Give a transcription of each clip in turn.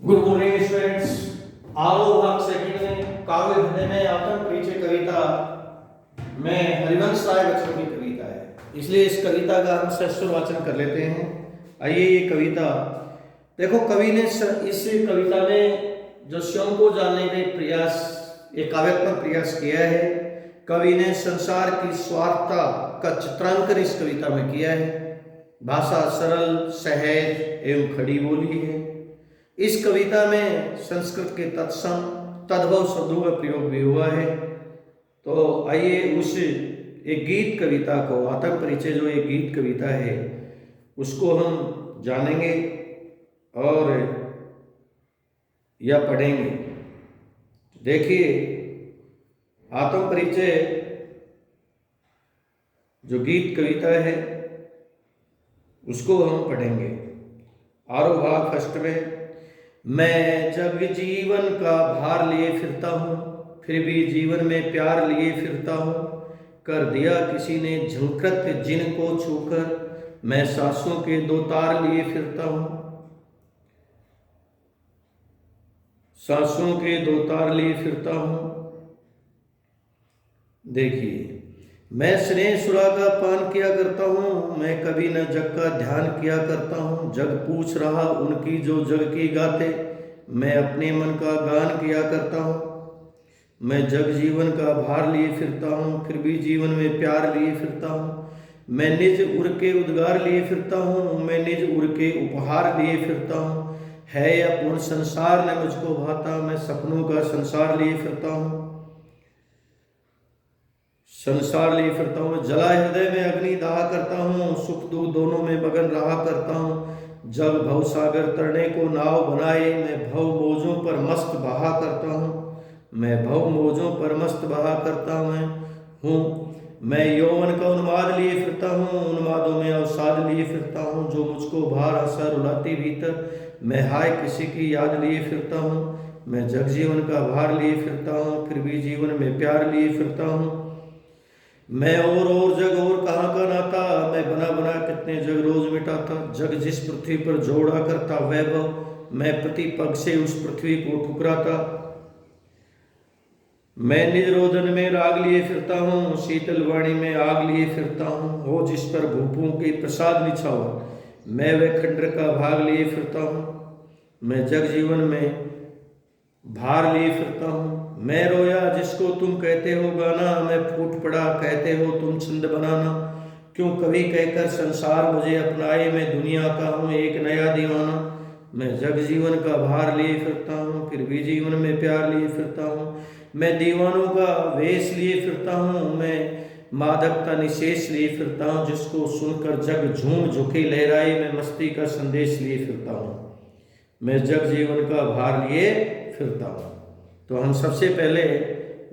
Good morning students. आरो भाग second में काव्य भजन में आत्म परिचय कविता में हरिवंश राय बच्चन की कविता है, इसलिए इस कविता का हम सस्वर वाचन कर लेते हैं। आइए ये कविता देखो। कवि ने इस कविता में जो स्वयं को जानने का एक प्रयास, एक काव्यात्मक प्रयास किया है। कवि ने संसार की स्वार्थता का चित्रांकन इस कविता में किया है। भाषा सरल, सहज एवं खड़ी बोली है। इस कविता में संस्कृत के तत्सम तद्भव शब्दों का प्रयोग भी हुआ है। तो आइए उस एक गीत कविता को, आत्म परिचय जो एक गीत कविता है, उसको हम जानेंगे और या पढ़ेंगे। देखिए, आत्म परिचय जो गीत कविता है उसको हम पढ़ेंगे। आरोह फर्स्ट में, मैं जग जीवन का भार लिए फिरता हूँ, फिर भी जीवन में प्यार लिए फिरता हूँ। कर दिया किसी ने झंकृत जिन को छूकर, मैं सांसों के दो तार लिए फिरता हूँ। सांसों के दो तार लिए फिरता हूँ। देखिए, मैं स्नेह सुरा का पान किया करता हूँ, मैं कभी न जग का ध्यान किया करता हूँ। जग पूछ रहा उनकी जो जग की गाते, मैं अपने मन का गान किया करता हूँ। मैं जग जीवन का भार लिए फिरता हूँ, फिर भी जीवन में प्यार लिए फिरता हूँ। मैं निज उर के उद्गार लिए फिरता हूँ, मैं निज उर के उपहार लिए फिरता हूँ। है या पूर्ण संसार न मुझको भाता, मैं सपनों का संसार लिए फिरता हूँ। संसार लिए फिरता हूँ। जला हृदय में अग्नि दहा करता हूँ, सुख दुख दोनों में मगन रहा करता हूँ। जब भव सागर तरने को नाव बनाए, मैं भव मौजों पर मस्त बहा करता हूँ। मैं भव मौजों पर मस्त बहा करता हूँ। मैं यौवन का उन्माद लिए फिरता हूँ, उन्मादों में अवसाद लिए फिरता हूँ। जो मुझको भार हंसा रुलाती भीतर, मैं हाय किसी की याद लिए फिरता हूँ। मैं जग जीवन का भार लिए फिरता हूँ, फिर भी जीवन में प्यार लिए फिरता हूँ। मैं और जग और कहाँ का नाता, मैं बना बना कितने जग रोज मिटाता। जग जिस पृथ्वी पर जोड़ा करता वैभव, मैं प्रति पग से उस पृथ्वी को ठुकराता। मैं निज रोदन में राग लिए फिरता हूँ, शीतल वाणी में आग लिए फिरता हूँ। हो जिस पर भूपों के प्रसाद बिछाओ, मैं वह खंडर का भाग लिए फिरता हूँ। मैं जग जीवन में भार लिए फिरता हूँ। मैं रोया जिसको तुम कहते हो गाना, मैं फूट पड़ा कहते हो तुम छंद बनाना। क्यों कभी कहकर संसार मुझे अपनाए, मैं दुनिया का हूँ एक नया दीवाना। मैं जग जीवन का भार लिए फिरता हूँ, फिर भी जीवन में प्यार लिए फिरता हूँ। मैं दीवानों का वेश लिए फिरता हूँ, मैं मादकता निशेष लिए फिरता हूँ। जिसको सुनकर जग झूम झुके लहराए, मैं मस्ती का संदेश लिए फिरता हूँ। मैं जग जीवन का भार लिए फिरता हूँ। तो हम सबसे पहले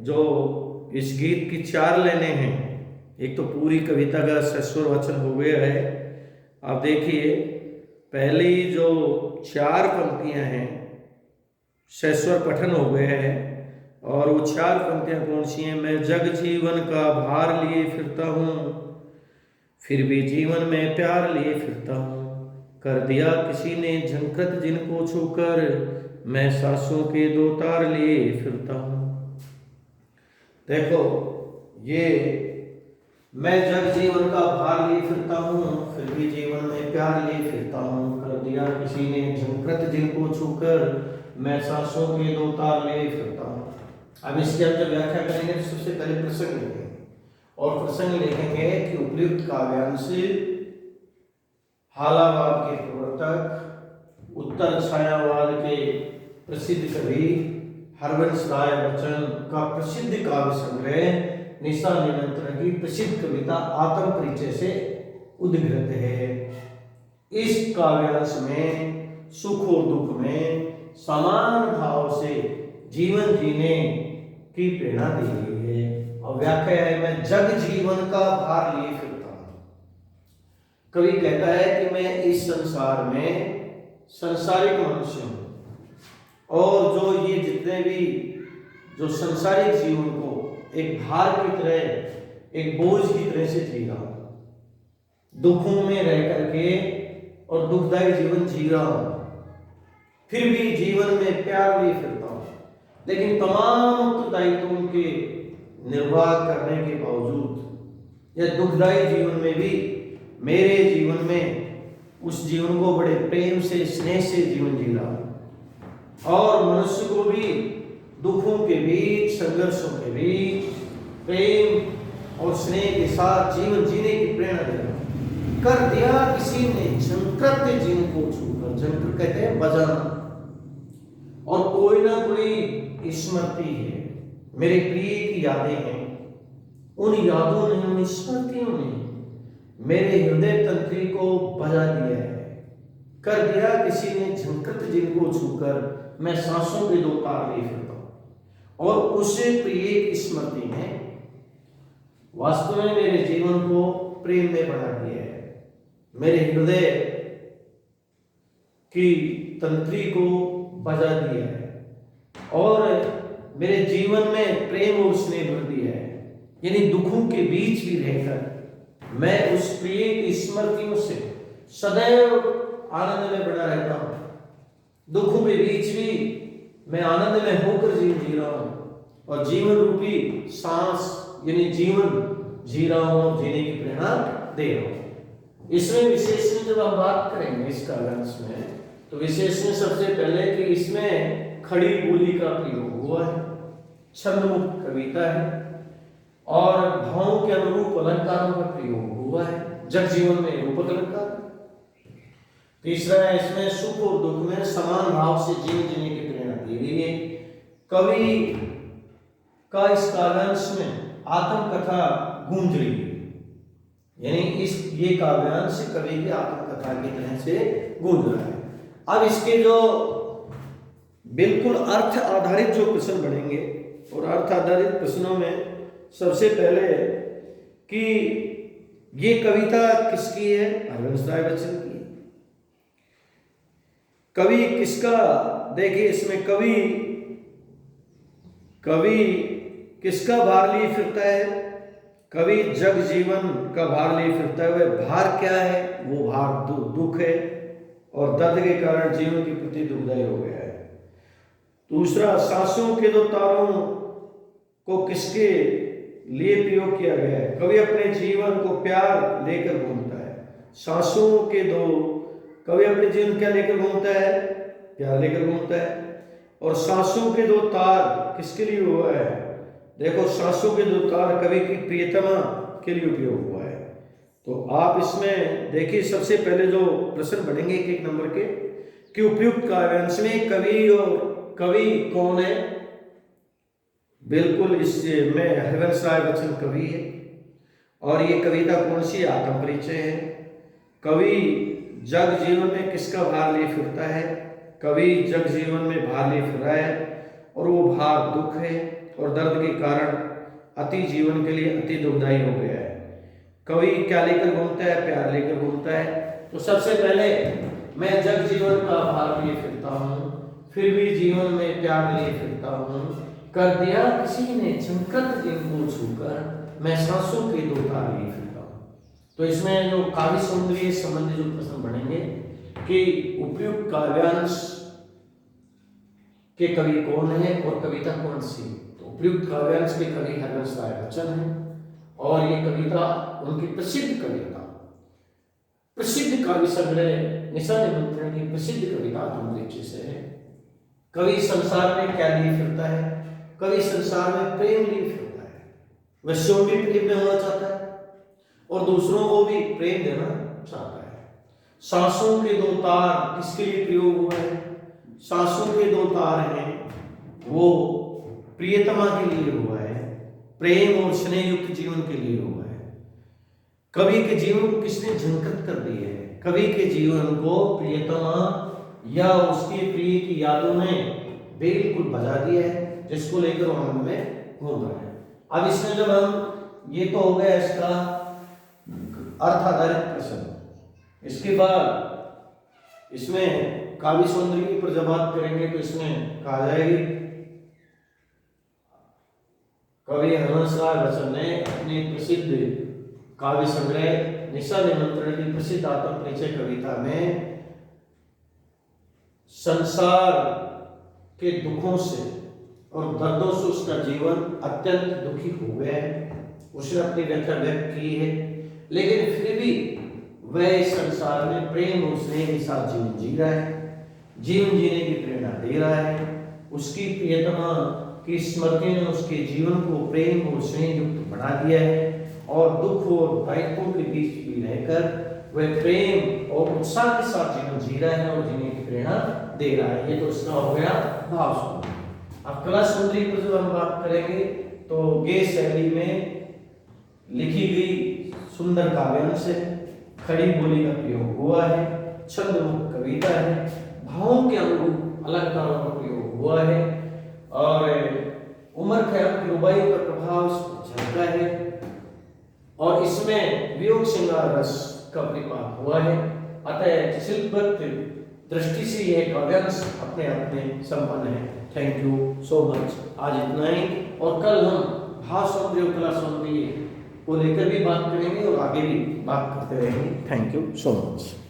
जो इस गीत की चार लाइनें हैं, एक तो पूरी कविता का सस्वर वचन हो गया है। आप देखिए, पहली जो चार पंक्तियां हैं सस्वर पठन हो गया है, और वो चार पंक्तियां कौन सी हैं? मैं जग जीवन का भार लिए फिरता हूँ, फिर भी जीवन में प्यार लिए फिरता हूँ। कर दिया किसी ने झंकृत जिनको छूकर, मैं सांसों के दो तार लिए फिरता हूँ। देखो, ये मैं जग जीवन का भार लिए फिरता हूँ, फिर भी जीवन में प्यार लिए फिरता हूँ। कर दिया किसी ने झंकृत जिनको छूकर, मैं सांसों के दो तार लिए फिरता हूँ। अब इसकी हम जब व्याख्या करेंगे तो सबसे पहले प्रसंग लिखेंगे, और प्रसंग लिखेंगे कि उपयुक्त काव्यांश हालावाद के प्रवर्तक, उत्तर छायावाद के प्रसिद्ध कवि हरिवंश राय बच्चन का प्रसिद्ध काव्य संग्रह निशा निमंत्रण की प्रसिद्ध कविता आत्म परिचय से उद्गृत है। इस काव्यांश में सुख और दुख में समान भाव से जीवन जीने की प्रेरणा दी गई है। और व्याख्या है, मैं जग जीवन का भार लिए फिरता हूं। कवि कहता है कि मैं इस संसार में संसारिक मनुष्य हूं, और जो ये जितने भी जो संसारिक जीवन को एक भार की तरह, एक बोझ की तरह से जी रहा हूं, दुखों में रह करके और दुखदायी जीवन जी रहा हूं। फिर भी जीवन में प्यार लिए फिरता हूँ, लेकिन तमाम उत्तरदायित्वों के निर्वाह करने के बावजूद यह दुखदायी जीवन में भी मेरे जीवन में उस जीवन को बड़े प्रेम से, स्नेह से जीवन जी रहा हूं। और मनुष्य को भी दुखों के बीच, संघर्षों के बीच प्रेम और स्नेह के साथ जीवन जीने की प्रेरणा दे रहा हूं। कर दिया किसी ने झंकृत जीवन को छूकर, झंकृत कहते हैं बजाना, और कोई ना कोई स्मृति है, मेरे प्रिय की यादें हैं, उन यादों ने, उन स्मृतियों ने मेरे हृदय तंत्री को बजा दिया है। कर दिया किसी ने झंकृत जीवन को छूकर, मैं सांसों के दो तार लिए फिरता हूं। और उसे प्रिय की स्मृति ने वास्तव में मेरे जीवन को प्रेम में बढ़ा दिया है, मेरे हृदय की तंत्री को बजा दिया है और मेरे जीवन में प्रेम और स्नेह भर दिया है। यानी दुखों के बीच भी रहकर मैं उस प्रिय की स्मृतियों से सदैव आनंद में बना रहता हूं। दुखों के बीच भी मैं आनंद में होकर जीवन जी रहा हूं और जीवन रूपी सांस यानी जीवन जी रहा हूं, जीने की प्रेरणा दे रहा हूं। इसमें विशेष में जब हम बात करेंगे इस काव्यांश में, तो विशेष में सबसे पहले कि इसमें खड़ी बोली का प्रयोग हुआ है, छंदमुक्त कविता है और भावों के अनुरूप अलंकारों का प्रयोग हुआ है, जग जीवन में रूपक अलंकार। तीसरा है, इसमें सुख और दुख में समान भाव से जीवन जीने की प्रेरणा दी गई है। कवि का इस काव्यांश में आत्मकथा गूंज रही है, यानी ये काव्यांश कवि की आत्मकथा की तरह से गूंज रहा है। अब इसके जो बिल्कुल अर्थ आधारित जो प्रश्न बनेंगे, और अर्थ आधारित प्रश्नों में सबसे पहले कि ये कविता किसकी है? हरवंश राय बच्चन की। कवि किसका, देखिए इसमें कवि किसका भार लिए फिरता है? कवि जग जीवन का भार लिए फिरता है। वह भार क्या है? वो भार दुख है और दर्द के कारण जीवन के प्रति दुखदायी हो गया है। दूसरा, सांसों के दो तारों को किसके लिए प्रयोग किया गया है? कवि अपने जीवन को प्यार लेकर घूमता है। सांसों के दो, कवि अपने जीवन क्या लेकर घूमता है? प्यार लेकर घूमता है। और सांसों के दो तार किसके लिए हुआ है? देखो, सांसों के दो तार कवि की प्रियतमा के लिए उपयोग हुआ है। तो आप इसमें देखिए, सबसे पहले जो प्रश्न बनेंगे एक नंबर के कि उपयुक्त काव्यांश में कवि और कवि कौन है? बिल्कुल इसमें हरवंश राय बच्चन कवि है। और ये कविता कौन सी? आत्म परिचय है। कवि जग जीवन में किसका भार लिए फिरता है? कवि जग जीवन में भार लिए फिर रहा है और वो भार दुख है और दर्द के कारण अति जीवन के लिए अति दुखदायी हो गया है। कवि क्या लेकर घूमता है? प्यार लेकर घूमता है। तो सबसे पहले मैं जग जीवन का भार लिए फिरता हूँ, फिर भी जीवन में प्यार लिए फिरता हूँ। कर दिया किसी ने झंकृत जीवन को छूकर, मैं सांसों के दो तार लिए फिरता हूँ। तो इसमें जो काव्य सौंदर्य संबंधी जो प्रश्न बनेंगे कि उपयुक्त काव्यांश के कवि कौन है और कविता कौन सी? तो उपयुक्त काव्यांश के कवि हरवंश राय बच्चन है और ये कविता उनकी प्रसिद्ध कविता, प्रसिद्ध काव्य संग्रह निशा निमंत्रण की प्रसिद्ध कविता आत्मपरिचय से है। कवि संसार में क्या लिए फिरता है? कवि संसार में प्रेम लिए फिरता है। वह स्वयं भी प्रेम में होना चाहता है और दूसरों को भी प्रेम देना चाहता है। सांसों के दो तार किसके लिए प्रयोग हुआ है? सांसों के दो तार हैं, वो प्रियतमा के लिए हुआ है, प्रेम और स्नेह युक्त जीवन के लिए हुआ है। कवि के जीवन को किसने झंकृत कर दिया है? कवि के जीवन को प्रियतमा या उसके प्रिय की यादों ने बिल्कुल बजा दिया है, जिसको लेकर आनंद में घूम रहा है। अब इसमें जब हम, ये तो हो गया इसका अर्थ आधारित प्रश्न। इसके बाद इसमें काव्य सौंदर्य पर जब बात करेंगे तो इसमें कहा जाएगी कवि हरवंश राय बच्चन ने अपनी प्रसिद्ध काव्य संग्रह निशा निमंत्रण की प्रसिद्ध आत्म परिचय कविता में संसार के दुखों से और दर्दों से उसका जीवन अत्यंत दुखी हो गया है। उसने अपनी व्यथा व्यक्त की है, लेकिन फिर भी वह इस संसार में प्रेम और स्नेह के साथ जीवन जी रहा है, जीवन जीने की प्रेरणा दे रहा है। उसकी प्रियतमा की स्मृति ने उसके जीवन को प्रेम और स्नेह युक्त बना दिया है, और दुख और दायित्वों के बीच भी रहकर वह प्रेम और उत्साह के साथ जीवन जी रहा है और जीने की प्रेरणा दे रहा है। ये तो उसका हो गया भाव सौंदर्य। अब कला सौंदर्य पर जब हम बात करेंगे तो गे शैली में लिखी गई सुंदर काव्यांश है, खड़ी बोली का प्रयोग हुआ है, छंदमुक्त कविता है, भावों के अनुरूप अलंकारों का प्रयोग हुआ है, और उमर खयाम की रुबाई का प्रभाव झलका है, और इसमें वियोग श्रृंगार रस का परिपाक हुआ है। अतः शिल्पगत दृष्टि से यह काव्यांश अपने आप में संपन्न है। Thank you so much. आज इतना ही, और कल हम भाव सौंदर्य और कला सौंदर्य को लेकर भी बात करेंगे और आगे भी बात करते रहेंगे। Thank you so much.